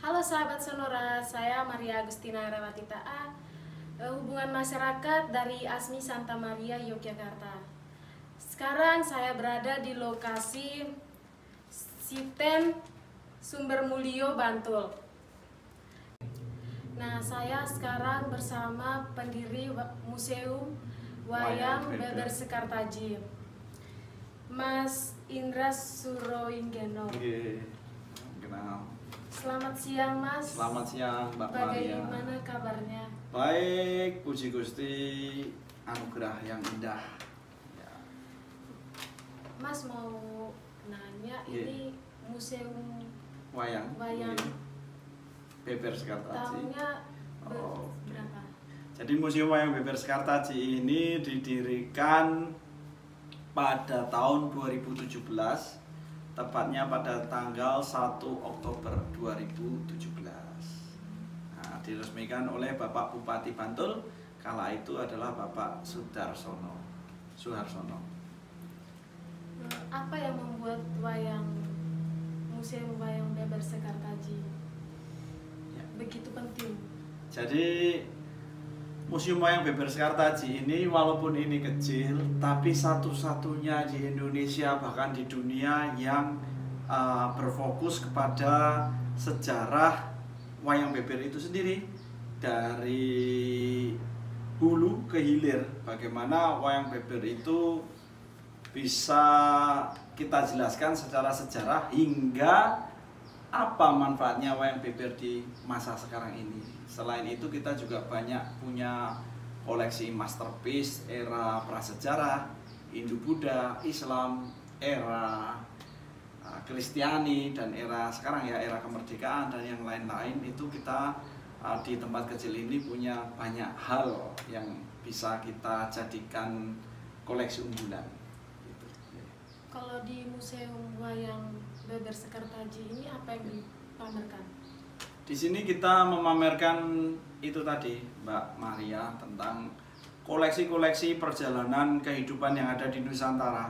Halo sahabat Sonora, saya Maria Agustina Rawatita A, hubungan masyarakat dari ASMI Santa Maria, Yogyakarta. Sekarang saya berada di lokasi Siten Sumbermulyo, Bantul. Nah, saya sekarang bersama pendiri Museum Wayang Beber Sekartaji, Mas Indra Suroinggeno. Kenal. Selamat siang, Mas. Selamat siang, Mbak Maria. Bagaimana kabarnya? Baik, puji Gusti, anugerah yang indah. Ya. Mas mau nanya, ini Museum Wayang Beber Sekartaji. Tahunnya Oh, berapa? Jadi Museum Wayang Beber Sekartaji ini didirikan pada tahun 2017, tepatnya pada tanggal 1 Oktober 2017. Nah, diresmikan oleh Bapak Bupati Bantul, kala itu adalah Bapak Suharsono. Apa yang membuat Museum Wayang Beber Sekartaji begitu penting? Jadi Museum Wayang Beber Sekartaji ini walaupun ini kecil, tapi satu-satunya di Indonesia bahkan di dunia yang berfokus kepada sejarah wayang beber itu sendiri, dari hulu ke hilir. Bagaimana wayang beber itu bisa kita jelaskan secara sejarah hingga apa manfaatnya wayang beber di masa sekarang ini. Selain itu kita juga banyak punya koleksi masterpiece era prasejarah, Hindu-Buddha, Islam, era Kristiani, dan era sekarang ya era kemerdekaan dan yang lain-lain. Itu kita di tempat kecil ini punya banyak hal yang bisa kita jadikan koleksi unggulan. Kalau di Museum Wayang Beber Sekartaji ini apa yang dipamerkan? Di sini kita memamerkan itu tadi, Mbak Maria, tentang koleksi-koleksi perjalanan kehidupan yang ada di Nusantara.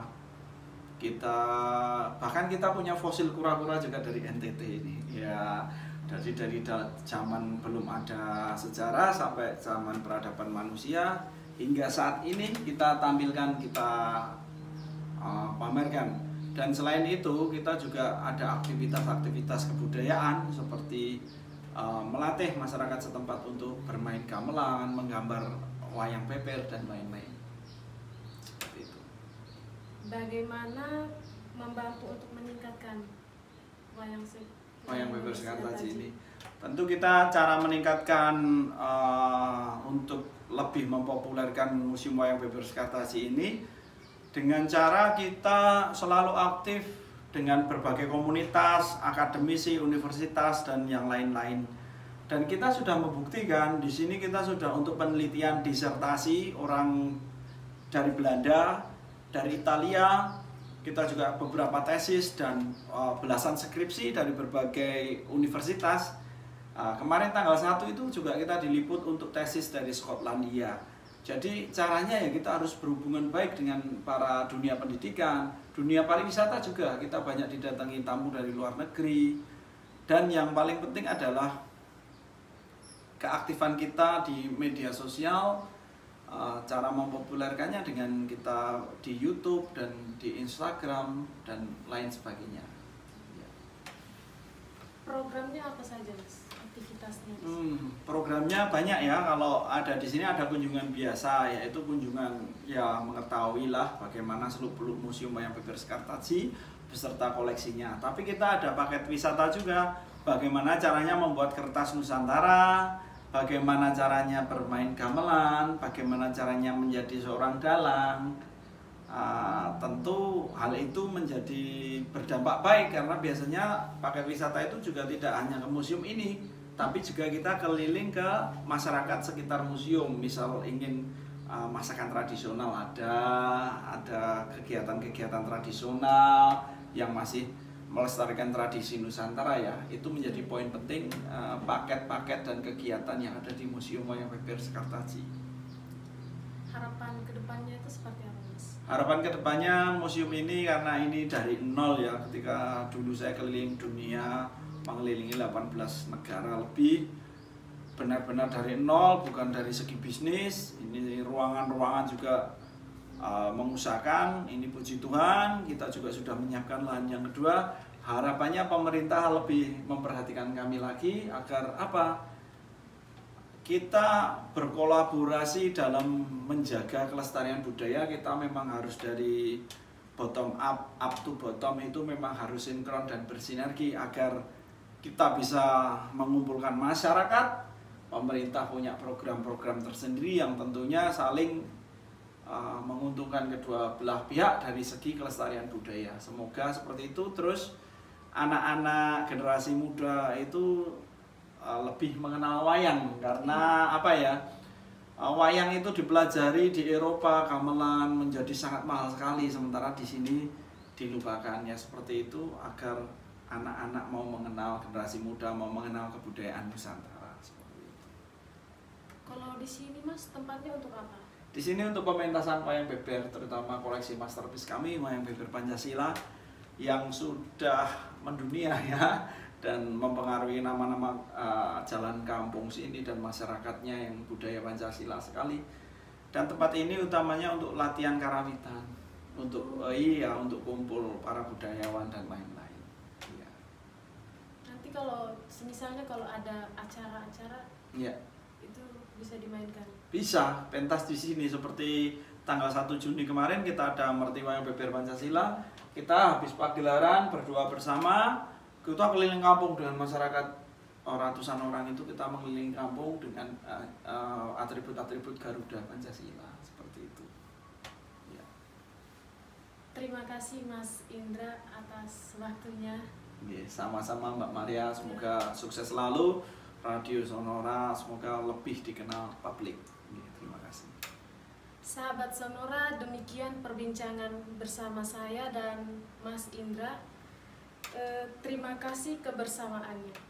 Bahkan kita punya fosil kura-kura juga dari NTT ini. Ya, dari zaman belum ada sejarah sampai zaman peradaban manusia hingga saat ini kita tampilkan, kita pamerkan. Dan selain itu kita juga ada aktivitas-aktivitas kebudayaan seperti melatih masyarakat setempat untuk bermain gamelan, menggambar wayang beber dan lain-lain. Seperti itu. Bagaimana membantu untuk meningkatkan wayang beber Sekartaji ini? Tentu kita cara meningkatkan untuk lebih mempopulerkan Museum Wayang Beber Sekartaji ini dengan cara kita selalu aktif dengan berbagai komunitas, akademisi, universitas, dan yang lain-lain. Dan kita sudah membuktikan di sini kita sudah untuk penelitian disertasi orang dari Belanda, dari Italia, kita juga beberapa tesis dan belasan skripsi dari berbagai universitas. Kemarin tanggal 1 itu juga kita diliput untuk tesis dari Skotlandia. Jadi caranya ya kita harus berhubungan baik dengan para dunia pendidikan, dunia pariwisata juga. Kita banyak didatangi tamu dari luar negeri. Dan yang paling penting adalah keaktifan kita di media sosial, cara mempopulerkannya dengan kita di YouTube dan di Instagram dan lain sebagainya. Programnya apa saja, Mas? Aktivitasnya? Programnya banyak ya. Kalau ada di sini ada kunjungan biasa, yaitu kunjungan ya mengetahui lah bagaimana seluk-beluk Museum Wayang Beber Sekartaji beserta koleksinya. Tapi kita ada paket wisata juga, bagaimana caranya membuat kertas Nusantara, bagaimana caranya bermain gamelan, bagaimana caranya menjadi seorang dalang. Tentu hal itu menjadi berdampak baik karena biasanya paket wisata itu juga tidak hanya ke museum ini, tapi juga kita keliling ke masyarakat sekitar museum. Misal ingin masakan tradisional, ada kegiatan-kegiatan tradisional yang masih melestarikan tradisi Nusantara ya. Itu menjadi poin penting paket-paket dan kegiatan yang ada di Museum Wayang Beber Sekartaji. Harapan kedepannya itu seperti apa, Mas? Harapan kedepannya museum ini, karena ini dari nol ya, ketika dulu saya keliling dunia mengelilingi 18 negara lebih, benar-benar dari nol, bukan dari segi bisnis. Ini ruangan-ruangan juga mengusahakan, ini puji Tuhan kita juga sudah menyiapkan lahan yang kedua. Harapannya pemerintah lebih memperhatikan kami lagi agar apa? Kita berkolaborasi dalam menjaga kelestarian budaya. Kita memang harus dari bottom up to bottom, itu memang harus sinkron dan bersinergi agar kita bisa mengumpulkan masyarakat. Pemerintah punya program-program tersendiri yang tentunya saling menguntungkan kedua belah pihak dari segi kelestarian budaya. Semoga seperti itu. Terus anak-anak generasi muda itu lebih mengenal wayang, karena apa ya, wayang itu dipelajari di Eropa, gamelan menjadi sangat mahal sekali, sementara di sini dilupakan. Ya seperti itu, agar anak-anak mau mengenal, generasi muda mau mengenal kebudayaan Nusantara seperti itu. Kalau di sini Mas, tempatnya untuk apa? Di sini untuk pementasan wayang beber, terutama koleksi masterpiece kami, wayang beber Pancasila yang sudah mendunia ya, dan mempengaruhi nama-nama jalan kampung sini dan masyarakatnya yang budaya Pancasila sekali. Dan tempat ini utamanya untuk latihan karawitan, untuk untuk kumpul para budayawan dan lain-lain. Ya. Nanti kalau misalnya kalau ada acara-acara, Ya, itu bisa dimainkan. bisa pentas di sini, seperti tanggal 1 Juni kemarin kita ada Merti Wayang Beber Pancasila. Kita habis pagelaran berdoa bersama, kita keliling kampung dengan masyarakat ratusan orang, itu kita mengelilingi kampung dengan atribut-atribut Garuda Pancasila seperti itu. Ya. Terima kasih Mas Indra atas waktunya. Sama-sama Mbak Maria, semoga sukses selalu Radio Sonora, semoga lebih dikenal publik. Terima kasih. Sahabat Sonora, demikian perbincangan bersama saya dan Mas Indra. Terima kasih kebersamaannya.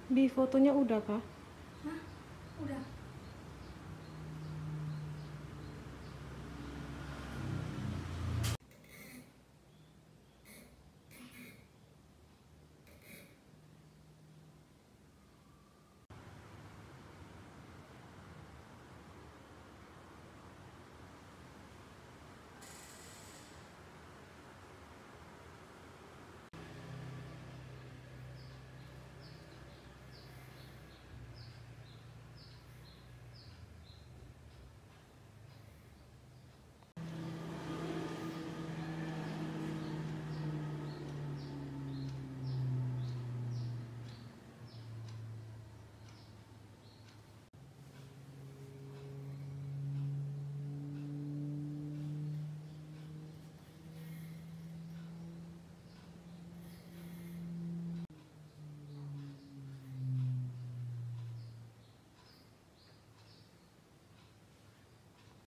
Bi, fotonya udah kah? Hah? Udah.